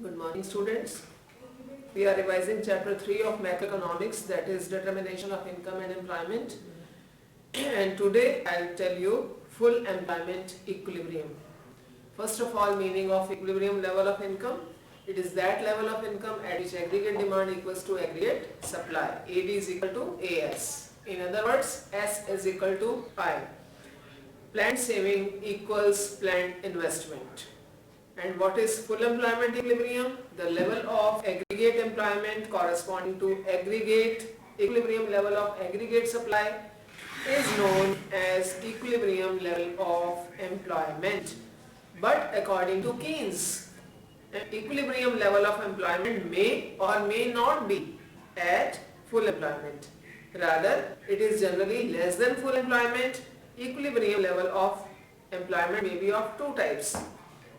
Good morning, students. We are revising chapter 3 of macroeconomics, that is determination of income and employment. And today I'll tell you full employment equilibrium. First of all, meaning of equilibrium level of income. It is that level of income at which aggregate demand equals to aggregate supply. AD is equal to AS. In other words, S is equal to I. Planned saving equals planned investment. And what is full employment equilibrium? The level of aggregate employment corresponding to aggregate equilibrium level of aggregate supply is known as equilibrium level of employment. But according to Keynes, an equilibrium level of employment may or may not be at full employment. Rather, it is generally less than full employment. Equilibrium level of employment may be of two types.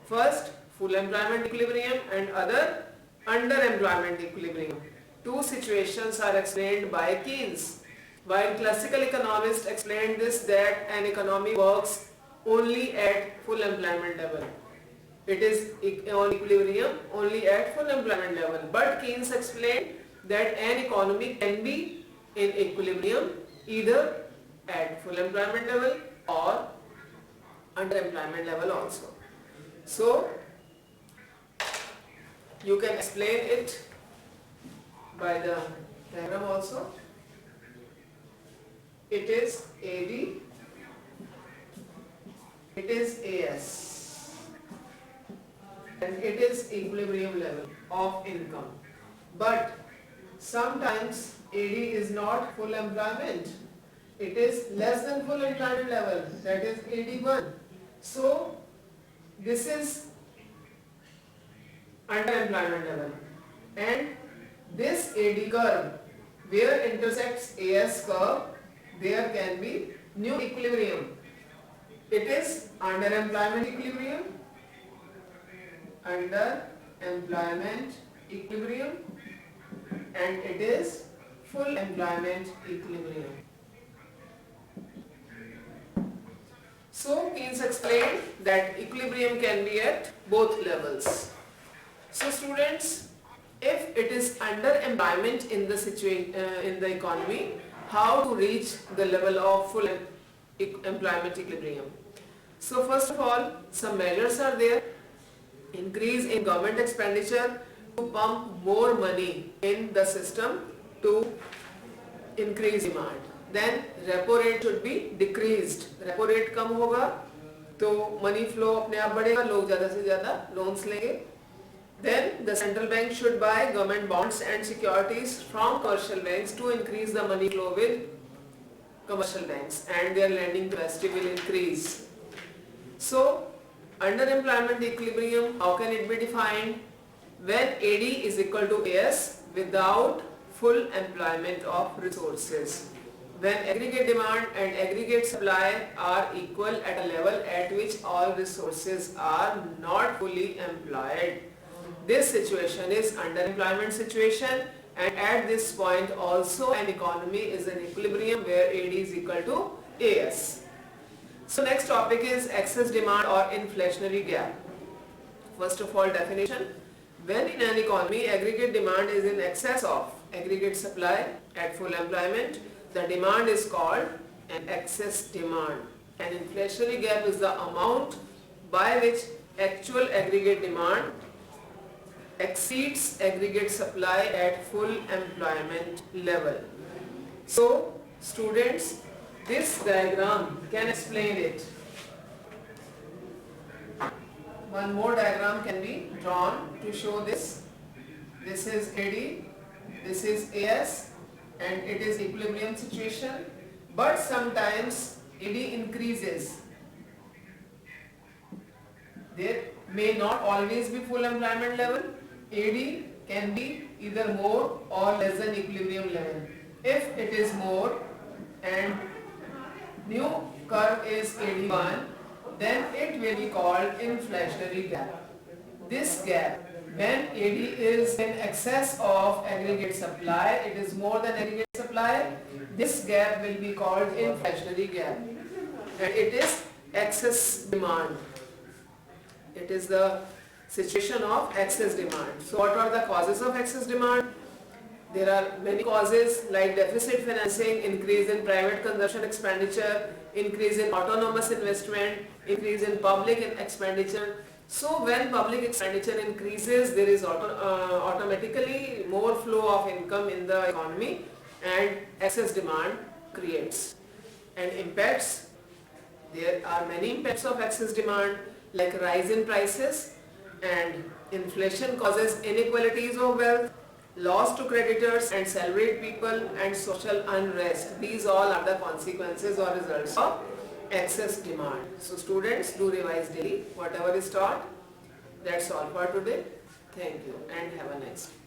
First, full employment equilibrium, and other, underemployment equilibrium. Two situations are explained by Keynes. While classical economists explained this, that an economy works only at full employment level. It is on equilibrium only at full employment level. But Keynes explained that an economy can be in equilibrium either at full employment level or underemployment level also. So, you can explain it by the diagram also. It is AD, it is AS, and it is equilibrium level of income. But sometimes AD is not full employment. It is less than full employment level, that is AD1. So, this is underemployment level, and this AD curve where intersects AS curve, there can be new equilibrium. It is underemployment equilibrium, and it is full employment equilibrium. So Keynes explained that equilibrium can be at both levels. So students, if it is underemployment in the economy, how to reach the level of full employment equilibrium? So first of all, some measures are there. Increase in government expenditure to pump more money in the system to increase demand. Then repo rate should be decreased. Repo rate कम होगा तो money flow अपने आप बढ़ेगा, लोग ज़्यादा से ज़्यादा loans लेंगे. Then the central bank should buy government bonds and securities from commercial banks to increase the money flow with commercial banks, and their lending capacity will increase. So, underemployment equilibrium, how can it be defined? When AD is equal to AS without full employment of resources. When aggregate demand and aggregate supply are equal at a level at which all resources are not fully employed. This situation is underemployment situation, and at this point also an economy is in equilibrium where AD is equal to AS. So next topic is excess demand or inflationary gap. First of all, definition. When in an economy aggregate demand is in excess of aggregate supply at full employment, the demand is called an excess demand. An inflationary gap is the amount by which actual aggregate demand exceeds aggregate supply at full employment level. So, students, this diagram can explain it. One more diagram can be drawn to show this. This is AD, this is AS, and it is equilibrium situation. But sometimes AD increases. There may not always be full employment level. AD can be either more or less than equilibrium level. If it is more and new curve is AD1, then it will be called inflationary gap. This gap, when AD is in excess of aggregate supply, it is more than aggregate supply, this gap will be called inflationary gap. And it is excess demand. It is the situation of excess demand. So what are the causes of excess demand? There are many causes like deficit financing, increase in private consumption expenditure, increase in autonomous investment, increase in public expenditure. So when public expenditure increases, there is automatically more flow of income in the economy and excess demand creates. And impacts, there are many impacts of excess demand like rise in prices, and inflation causes inequalities of wealth, loss to creditors and salaried people, and social unrest. These all are the consequences or results of excess demand. So students, do revise daily whatever is taught. That's all for today. Thank you and have a nice day.